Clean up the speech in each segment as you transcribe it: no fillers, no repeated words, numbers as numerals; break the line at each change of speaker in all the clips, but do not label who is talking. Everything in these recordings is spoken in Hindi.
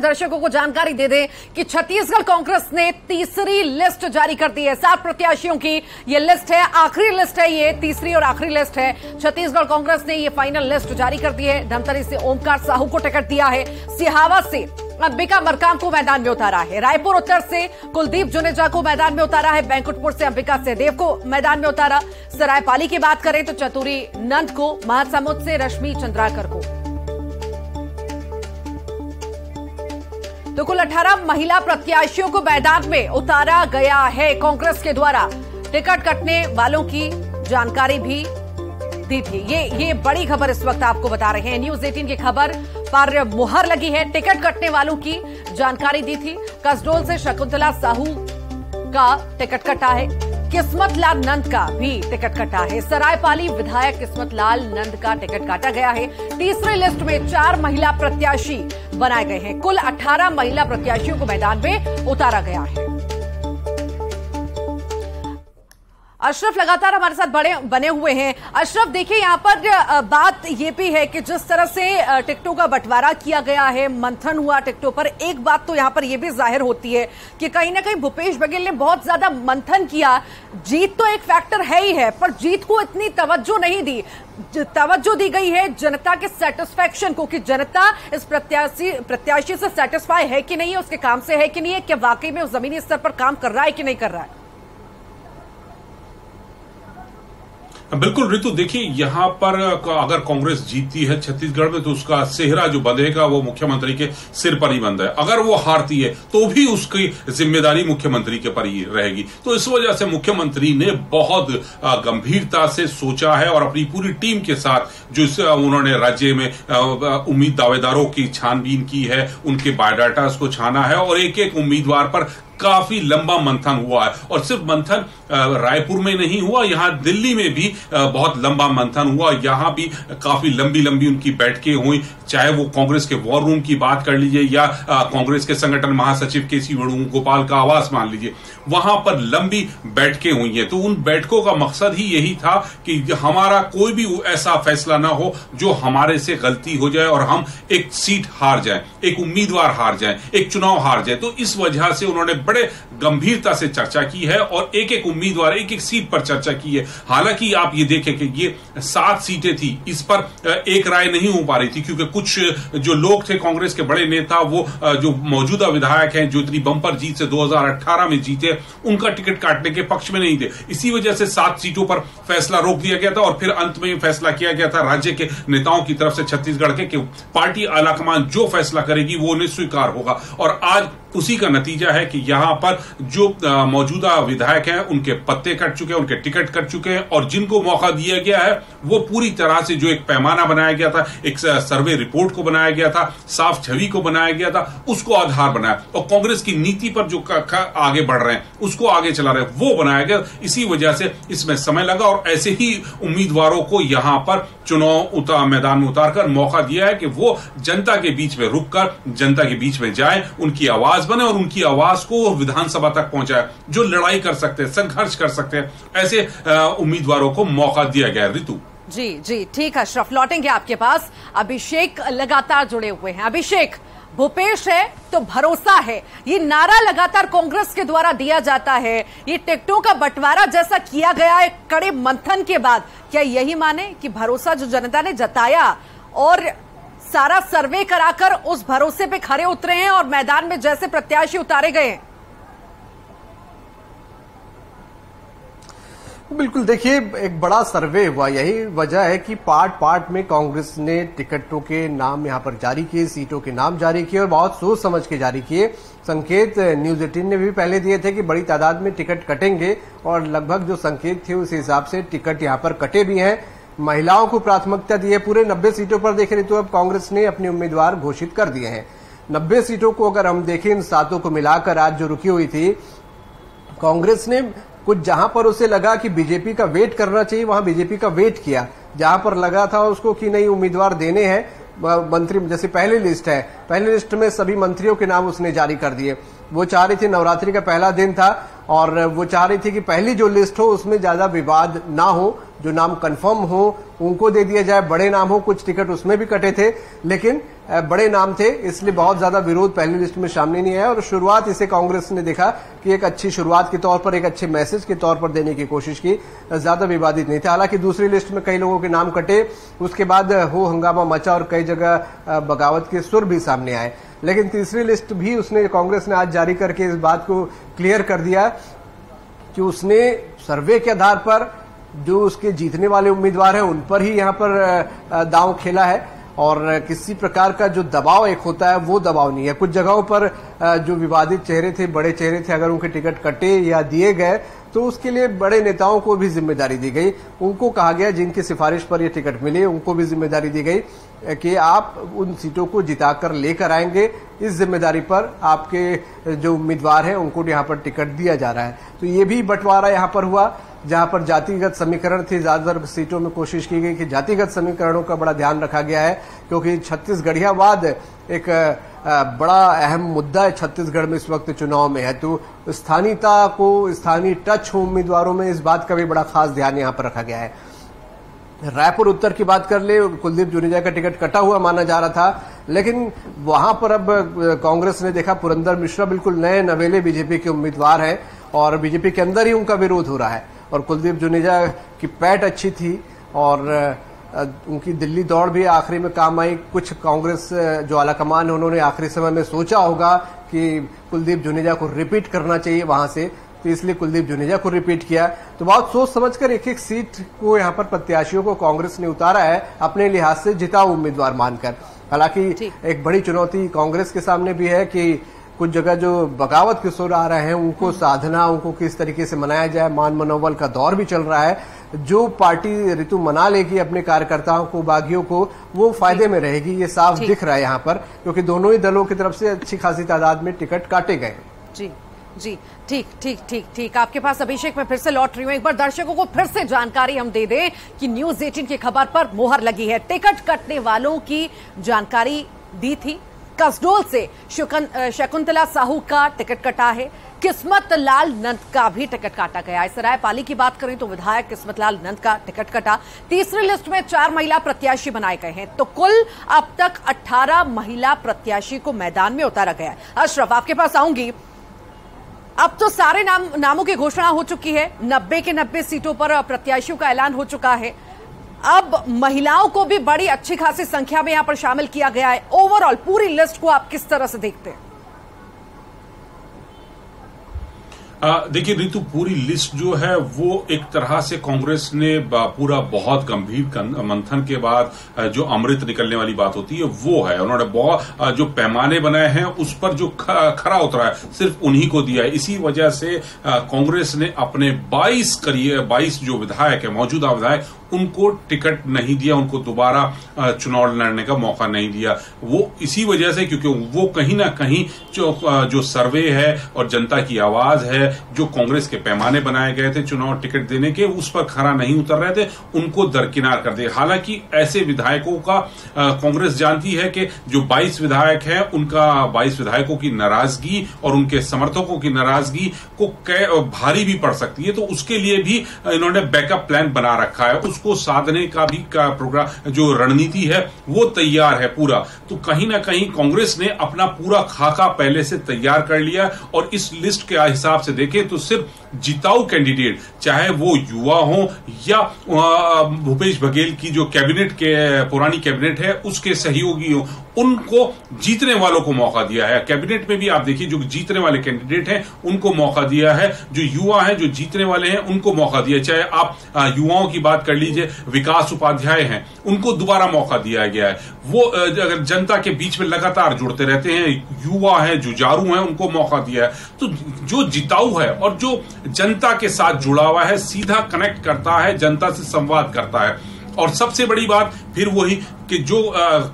दर्शकों को जानकारी दे दें कि छत्तीसगढ़ कांग्रेस ने तीसरी लिस्ट जारी कर दी है। 7 प्रत्याशियों की ये लिस्ट है, आखिरी लिस्ट है, ये तीसरी और आखिरी लिस्ट है। छत्तीसगढ़ कांग्रेस ने ये फाइनल लिस्ट जारी कर दी है। धमतरी से ओमकार साहू को टिकट दिया है, सिहावा से अंबिका मरकाम को मैदान में उतारा है, रायपुर उत्तर से कुलदीप जुनेजा को मैदान में उतारा है, बैंकुटपुर से अंबिका सहदेव को मैदान में उतारा। सरायपाली की बात करें तो चतुरी नंद को, महासमुंद से रश्मि चंद्राकर को। तो कुल 18 महिला प्रत्याशियों को मैदान में उतारा गया है कांग्रेस के द्वारा। टिकट कटने वालों की जानकारी भी दी थी। ये बड़ी खबर इस वक्त आपको बता रहे हैं, न्यूज 18 की खबर पर मुहर लगी है। टिकट कटने वालों की जानकारी दी थी। कसडोल से शकुंतला साहू का टिकट कटा है, किस्मत लाल नंद का भी टिकट कटा है। सरायपाली विधायक किस्मत लाल नंद का टिकट काटा गया है। तीसरी लिस्ट में 4 महिला प्रत्याशी बनाए गए हैं। कुल 18 महिला प्रत्याशियों को मैदान में उतारा गया है। अशरफ लगातार हमारे साथ बने हुए हैं। अशरफ, देखिए यहां पर बात यह भी है कि जिस तरह से टिकटों का बंटवारा किया गया है, मंथन हुआ टिकटों पर, एक बात तो यहां पर यह भी जाहिर होती है कि कहीं ना कहीं भूपेश बघेल ने बहुत ज्यादा मंथन किया। जीत तो एक फैक्टर है ही है, पर जीत को इतनी तवज्जो नहीं दी। तवज्जो दी गई है जनता के सेटिस्फैक्शन को, कि जनता इस प्रत्याशी से सेटिस्फाई है कि नहीं है, उसके काम से है कि नहीं है, क्या वाकई में उस जमीनी स्तर पर काम कर रहा है कि नहीं कर रहा है।
बिल्कुल ऋतु, देखिए यहां पर अगर कांग्रेस जीतती है छत्तीसगढ़ में तो उसका सेहरा जो बंधेगा वो मुख्यमंत्री के सिर पर ही बंधा है। अगर वो हारती है तो भी उसकी जिम्मेदारी मुख्यमंत्री के पर ही रहेगी। तो इस वजह से मुख्यमंत्री ने बहुत गंभीरता से सोचा है और अपनी पूरी टीम के साथ जो उन्होंने राज्य में उम्मीद दावेदारों की छानबीन की है, उनके बायोडाटास को छाना है और एक एक उम्मीदवार पर काफी लंबा मंथन हुआ है। और सिर्फ मंथन रायपुर में नहीं हुआ, यहां दिल्ली में भी बहुत लंबा मंथन हुआ। यहां भी काफी लंबी लंबी उनकी बैठकें हुई, चाहे वो कांग्रेस के वॉर रूम की बात कर लीजिए या कांग्रेस के संगठन महासचिव केसी वेणुगोपाल का आवास मान लीजिए, वहां पर लंबी बैठकें हुई हैं। तो उन बैठकों का मकसद ही यही था कि हमारा कोई भी ऐसा फैसला ना हो जो हमारे से गलती हो जाए और हम एक सीट हार जाए, एक उम्मीदवार हार जाए, एक चुनाव हार जाए। तो इस वजह से उन्होंने बड़े गंभीरता से चर्चा की है और एक एक उम्मीदवार, एक एक सीट पर चर्चा की है। हालांकि आप ये देखें कि ये 7 सीटें थी, इस पर एक राय नहीं हो पा रही थी क्योंकि कुछ जो लोग थे कांग्रेस के बड़े नेता, वो जो मौजूदा विधायक हैं जो इतनी बंपर जीत से 2018 में जीते, उनका टिकट काटने के पक्ष में नहीं थे। इसी वजह से 7 सीटों पर फैसला रोक दिया गया था और फिर अंत में फैसला किया गया था राज्य के नेताओं की तरफ से छत्तीसगढ़ के कि पार्टी आलाकमान जो फैसला करेगी वो उन्हें स्वीकार होगा। और आज उसी का नतीजा है कि यहां पर जो मौजूदा विधायक हैं उनके पत्ते कट चुके हैं, उनके टिकट कट चुके हैं और जिनको मौका दिया गया है वो पूरी तरह से जो एक पैमाना बनाया गया था, एक सर्वे रिपोर्ट को बनाया गया था, साफ छवि को बनाया गया था, उसको आधार बनाया और कांग्रेस की नीति पर जो आगे बढ़ रहे हैं उसको आगे चला रहे हैं वो बनाया गया। इसी वजह से इसमें समय लगा और ऐसे ही उम्मीदवारों को यहां पर चुनाव मैदान में उतारकर मौका दिया है कि वो जनता के बीच में रुककर जनता के बीच में जाए, उनकी आवाज बने और उनकी आवाज को विधानसभा तक पहुंचाए। जो लड़ाई कर सकते हैं, संघर्ष कर सकते हैं, ऐसे उम्मीदवारों को मौका दिया गया है। ऋतु
जी ठीक है अशरफ, लौटेंगे आपके पास। अभिषेक लगातार जुड़े हुए हैं। अभिषेक, भूपेश है तो भरोसा है, ये नारा लगातार कांग्रेस के द्वारा दिया जाता है। ये टिकटों का बंटवारा जैसा किया गया है कड़े मंथन के बाद, क्या यही माने कि भरोसा जो जनता ने जताया और सारा सर्वे कराकर उस भरोसे पे खरे उतरे हैं और मैदान में जैसे प्रत्याशी उतारे गए हैं?
बिल्कुल, देखिए एक बड़ा सर्वे हुआ, यही वजह है कि पार्ट में कांग्रेस ने टिकटों के नाम यहां पर जारी किए, सीटों के नाम जारी किए और बहुत सोच समझ के जारी किए। संकेत न्यूज 18 ने भी पहले दिए थे कि बड़ी तादाद में टिकट कटेंगे और लगभग जो संकेत थे उस हिसाब से टिकट यहां पर कटे भी हैं। महिलाओं को प्राथमिकता दी है। पूरे 90 सीटों पर देख रहे तो अब कांग्रेस ने अपने उम्मीदवार घोषित कर दिए हैं। 90 सीटों को अगर हम देखें, इन 7 को मिलाकर आज जो रुकी हुई थी, कांग्रेस ने कुछ जहां पर उसे लगा कि बीजेपी का वेट करना चाहिए वहां बीजेपी का वेट किया, जहां पर लगा था उसको कि नहीं उम्मीदवार देने हैं मंत्री, जैसे पहली लिस्ट है, पहली लिस्ट में सभी मंत्रियों के नाम उसने जारी कर दिए। वो चाह रही थी, नवरात्रि का पहला दिन था और वो चाह रही थी कि पहली जो लिस्ट हो उसमें ज्यादा विवाद ना हो, जो नाम कंफर्म हो उनको दे दिया जाए, बड़े नाम हो, कुछ टिकट उसमें भी कटे थे। लेकिन बड़े नाम थे, इसलिए बहुत ज्यादा विरोध पहली लिस्ट में सामने नहीं आया और शुरुआत इसे कांग्रेस ने देखा कि एक अच्छी शुरुआत के तौर पर, एक अच्छे मैसेज के तौर पर देने की कोशिश की, ज्यादा विवादित नहीं था। हालांकि दूसरी लिस्ट में कई लोगों के नाम कटे, उसके बाद हो हंगामा मचा और कई जगह बगावत के सुर भी सामने आए। लेकिन तीसरी लिस्ट भी उसने, कांग्रेस ने आज जारी करके इस बात को क्लियर कर दिया कि उसने सर्वे के आधार पर जो उसके जीतने वाले उम्मीदवार हैं उन पर ही यहां पर दांव खेला है और किसी प्रकार का जो दबाव एक होता है वो दबाव नहीं है। कुछ जगहों पर जो विवादित चेहरे थे, बड़े चेहरे थे, अगर उनके टिकट कटे या दिए गए तो उसके लिए बड़े नेताओं को भी जिम्मेदारी दी गई। उनको कहा गया, जिनकी सिफारिश पर ये टिकट मिले उनको भी जिम्मेदारी दी गई कि आप उन सीटों को जिताकर लेकर आएंगे, इस जिम्मेदारी पर आपके जो उम्मीदवार हैं उनको यहाँ पर टिकट दिया जा रहा है। तो ये भी बंटवारा यहाँ पर हुआ, जहां पर जातिगत समीकरण थे, ज्यादातर सीटों में कोशिश की गई कि जातिगत समीकरणों का बड़ा ध्यान रखा गया है, क्योंकि छत्तीसगढ़ियावाद एक बड़ा अहम मुद्दा है छत्तीसगढ़ में इस वक्त चुनाव में है। तो स्थानीयता को, स्थानीय टच हो उम्मीदवारों में, इस बात का भी बड़ा खास ध्यान यहां पर रखा गया है। रायपुर उत्तर की बात कर ले, कुलदीप जुनेजा का टिकट कटा हुआ माना जा रहा था, लेकिन वहां पर अब कांग्रेस ने देखा पुरंदर मिश्रा बिल्कुल नए नवेले बीजेपी के उम्मीदवार हैं और बीजेपी के अंदर ही उनका विरोध हो रहा है। और कुलदीप जुनेजा की पैठ अच्छी थी और उनकी दिल्ली दौड़ भी आखिरी में काम आई। कुछ कांग्रेस जो आलाकमान है उन्होंने आखिरी समय में सोचा होगा कि कुलदीप जुनेजा को रिपीट करना चाहिए वहां से, तो इसलिए कुलदीप जुनेजा को रिपीट किया। तो बहुत सोच समझकर एक एक सीट को यहाँ पर प्रत्याशियों को कांग्रेस ने उतारा है अपने लिहाज से जिताऊ उम्मीदवार मानकर। हालांकि एक बड़ी चुनौती कांग्रेस के सामने भी है कि कुछ जगह जो बगावत के सुर आ रहे हैं उनको साधना, उनको किस तरीके से मनाया जाए, मान मनोबल का दौर भी चल रहा है। जो पार्टी ऋतु मना लेगी अपने कार्यकर्ताओं को, बागियों को, वो फायदे में रहेगी, ये साफ दिख रहा है यहाँ पर, क्योंकि दोनों ही दलों की तरफ से अच्छी खासी तादाद में टिकट काटे गए।
जी जी, ठीक ठीक ठीक ठीक। आपके पास अभिषेक में फिर से लौट रही हूं, एक बार दर्शकों को फिर से जानकारी हम दे दें कि न्यूज 18 की खबर पर मोहर लगी है। टिकट कटने वालों की जानकारी दी थी। कसडोल से शकुंतला साहू का टिकट कटा है, किस्मत लाल नंद का भी टिकट काटा गया। इस रायपाली की बात करें तो विधायक किस्मत लाल नंद का टिकट कटा। तीसरी लिस्ट में 4 महिला प्रत्याशी बनाए गए हैं, तो कुल अब तक 18 महिला प्रत्याशी को मैदान में उतारा गया है। अशरफ, आपके पास आऊंगी। अब तो सारे नामों की घोषणा हो चुकी है, 90 के 90 सीटों पर प्रत्याशियों का ऐलान हो चुका है। अब महिलाओं को भी बड़ी अच्छी खासी संख्या में यहां पर शामिल किया गया है। ओवरऑल पूरी लिस्ट को आप किस तरह से देखते हैं?
देखिए रितु, पूरी लिस्ट जो है वो एक तरह से कांग्रेस ने पूरा बहुत गंभीर मंथन के बाद जो अमृत निकलने वाली बात होती है वो है। उन्होंने बहुत जो पैमाने बनाए हैं उस पर जो खरा उतरा है सिर्फ उन्हीं को दिया है। इसी वजह से कांग्रेस ने अपने 22 जो विधायक है, मौजूदा विधायक, उनको टिकट नहीं दिया, उनको दोबारा चुनाव लड़ने का मौका नहीं दिया। वो इसी वजह से, क्योंकि वो कहीं ना कहीं जो सर्वे है और जनता की आवाज है, जो कांग्रेस के पैमाने बनाए गए थे चुनाव टिकट देने के, उस पर खरा नहीं उतर रहे थे, उनको दरकिनार कर दिया। हालांकि ऐसे विधायकों का कांग्रेस जानती है कि जो 22 विधायक हैं उनका 22 विधायकों की नाराजगी और उनके समर्थकों की नाराजगी को भारी भी पड़ सकती है, तो उसके लिए भी इन्होंने बैकअप प्लान बना रखा है। उसको साधने का भी प्रोग्राम, जो रणनीति है वो तैयार है पूरा। तो कहीं ना कहीं कांग्रेस ने अपना पूरा खाका पहले से तैयार कर लिया और इस लिस्ट के हिसाब से देखें तो सिर्फ जिताऊ कैंडिडेट, चाहे वो युवा हो या भूपेश बघेल की जो कैबिनेट के पुरानी कैबिनेट है उसके सहयोगी हो, उनको जीतने वालों को मौका दिया है। कैबिनेट में भी आप देखिए जो जीतने वाले कैंडिडेट हैं उनको मौका दिया है, जो युवा हैं जो जीतने वाले हैं उनको मौका दिया। चाहे आप युवाओं की बात कर लीजिए, विकास उपाध्याय हैं, उनको दोबारा मौका दिया गया है। वो अगर जनता के बीच में लगातार जुड़ते रहते हैं, युवा हैं, जुझारू हैं, उनको मौका दिया है। तो जो जिताऊ है और जो जनता के साथ जुड़ा हुआ है, सीधा कनेक्ट करता है, जनता से संवाद करता है। और सबसे बड़ी बात फिर वही कि जो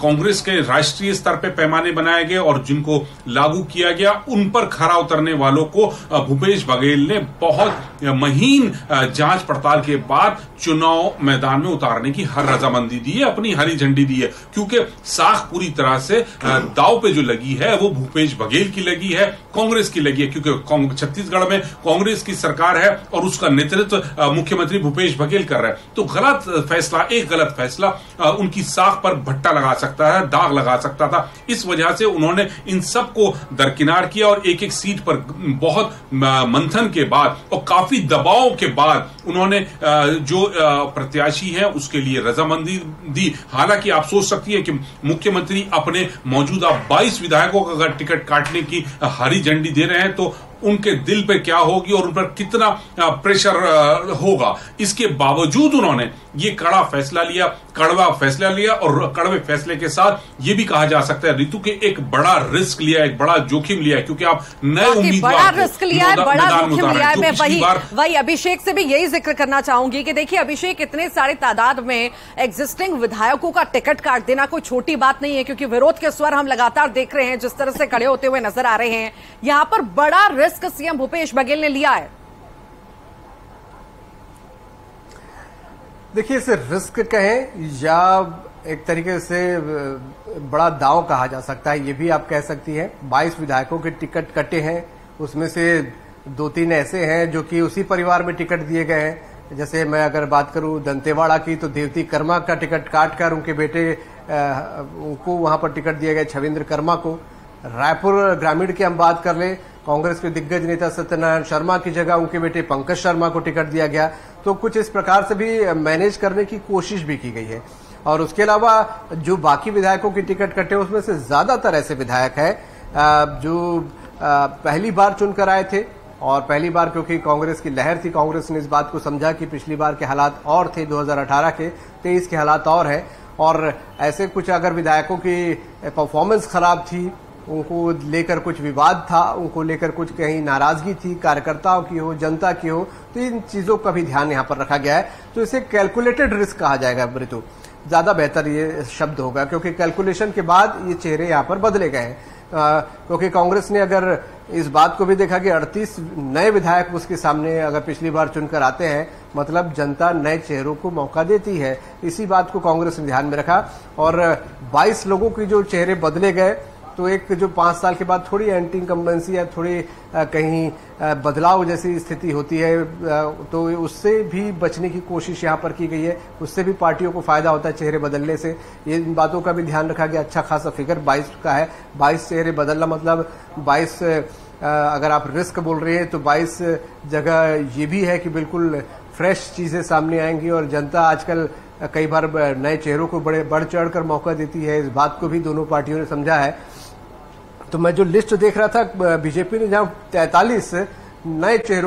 कांग्रेस के राष्ट्रीय स्तर पे पैमाने बनाए गए और जिनको लागू किया गया, उन पर खरा उतरने वालों को भूपेश बघेल ने बहुत महीन जांच पड़ताल के बाद चुनाव मैदान में उतारने की हर रजामंदी दी है, अपनी हरी झंडी दी है। क्योंकि साख पूरी तरह से दांव पे जो लगी है वो भूपेश बघेल की लगी है, कांग्रेस की लगी है। क्योंकि छत्तीसगढ़ में कांग्रेस की सरकार है और उसका नेतृत्व मुख्यमंत्री भूपेश बघेल कर रहे हैं। तो एक गलत फैसला उनकी साख आंख पर भट्टा लगा सकता है, दाग लगा सकता था। इस वजह से उन्होंने इन सबको दरकिनार किया और एक एक सीट पर बहुत मंथन के बाद और काफी दबाव के बाद उन्होंने जो प्रत्याशी है उसके लिए रजामंदी दी। हालांकि आप सोच सकती है कि मुख्यमंत्री अपने मौजूदा 22 विधायकों को अगर टिकट काटने की हरी झंडी दे रहे हैं तो उनके दिल पे क्या होगी और उन पर कितना प्रेशर होगा। इसके बावजूद उन्होंने ये कड़वा फैसला लिया और कड़वे फैसले के साथ ये भी कहा जा सकता है रितु के एक बड़ा रिस्क लिया, एक बड़ा जोखिम लिया है, क्योंकि आप नए उम्मीदवार
बड़ा रिस्क लिया है, बड़ा जोखिम लिया है। मैं वही अभिषेक से भी यही जिक्र करना चाहूंगी कि देखिए अभिषेक, इतने सारे तादाद में एग्जिस्टिंग विधायकों का टिकट काट देना कोई छोटी बात नहीं है, क्योंकि विरोध के स्वर हम लगातार देख रहे हैं जिस तरह से खड़े होते हुए नजर आ रहे हैं। यहां पर बड़ा रिस्क सीएम भूपेश बघेल ने लिया है।
देखिए, इसे रिस्क कहें या एक तरीके से बड़ा दांव कहा जा सकता है, ये भी आप कह सकती हैं। 22 विधायकों के टिकट कटे हैं, उसमें से 2-3 ऐसे हैं जो कि उसी परिवार में टिकट दिए गए हैं। जैसे मैं अगर बात करूं दंतेवाड़ा की, तो देवती कर्मा का टिकट काटकर उनके बेटे उनको वहां पर टिकट दिया गया, छविंद्र कर्मा को। रायपुर ग्रामीण की हम बात कर लें, कांग्रेस के दिग्गज नेता सत्यनारायण शर्मा की जगह उनके बेटे पंकज शर्मा को टिकट दिया गया। तो कुछ इस प्रकार से भी मैनेज करने की कोशिश भी की गई है। और उसके अलावा जो बाकी विधायकों की टिकट कटे उसमें से ज्यादातर ऐसे विधायक हैं जो पहली बार चुनकर आए थे, और पहली बार क्योंकि कांग्रेस की लहर थी, कांग्रेस ने इस बात को समझा कि पिछली बार के हालात और थे, 2018 के, 23 के हालात और है, और ऐसे कुछ अगर विधायकों की परफॉर्मेंस खराब थी, उनको लेकर कुछ विवाद था, उनको लेकर कुछ कहीं नाराजगी थी, कार्यकर्ताओं की हो, जनता की हो, तो इन चीजों का भी ध्यान यहां पर रखा गया है। तो इसे कैलकुलेटेड रिस्क कहा जाएगा ऋतु, ज्यादा बेहतर ये शब्द होगा, क्योंकि कैलकुलेशन के बाद ये चेहरे यहां पर बदले गए हैं। क्योंकि कांग्रेस ने अगर इस बात को भी देखा कि 38 नए विधायक उसके सामने अगर पिछली बार चुनकर आते हैं, मतलब जनता नए चेहरों को मौका देती है। इसी बात को कांग्रेस ने ध्यान में रखा और 22 लोगों के जो चेहरे बदले गए, तो एक जो 5 साल के बाद थोड़ी एंटी इनकम्बेंसी या थोड़ी कहीं बदलाव जैसी स्थिति होती है, तो उससे भी बचने की कोशिश यहाँ पर की गई है। उससे भी पार्टियों को फायदा होता है चेहरे बदलने से, ये इन बातों का भी ध्यान रखा गया। अच्छा खासा फिगर 22 का है, 22 चेहरे बदलना मतलब 22 अगर आप रिस्क बोल रहे हैं तो 22 जगह ये भी है कि बिल्कुल फ्रेश चीजें सामने आएंगी और जनता आजकल कई बार नए चेहरों को बड़े बढ़ चढ़ कर मौका देती है। इस बात को भी दोनों पार्टियों ने समझा है। तो मैं जो लिस्ट देख रहा था, बीजेपी ने जहां 43 नए चेहरों